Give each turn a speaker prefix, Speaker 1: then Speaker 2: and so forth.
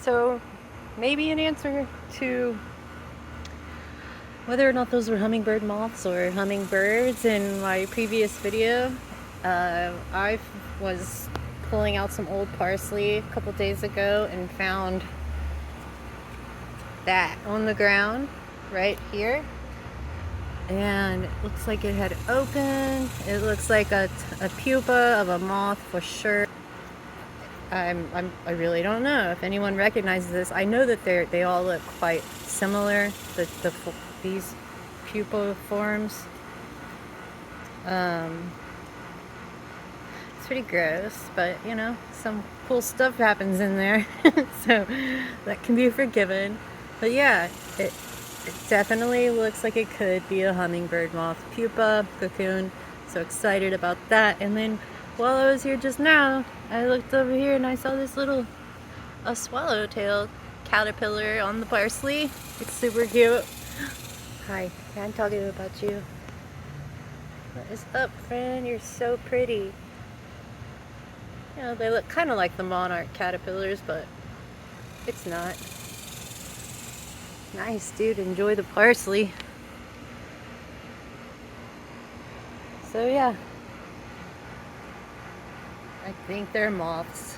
Speaker 1: So maybe an answer to whether or not those were hummingbird moths or hummingbirds. In my previous video, I was pulling out some old parsley a couple days ago and found that on the ground right here, and it looks like it had opened. It looks like a pupa of a moth for sure. I really don't know if anyone recognizes this. I know that they all look quite similar, these pupa forms. It's pretty gross, but you know, some cool stuff happens in there, so that can be forgiven. But yeah, it definitely looks like it could be a hummingbird moth pupa cocoon. So excited about that. And then while I was here just now, I looked over here and I saw this little swallowtail caterpillar on the parsley. It's super cute. Hi, I'm talking about you. What is up, friend? You're so pretty. You know, they look kind of like the monarch caterpillars, but it's not. Nice, dude. Enjoy the parsley. So yeah, I think they're moths.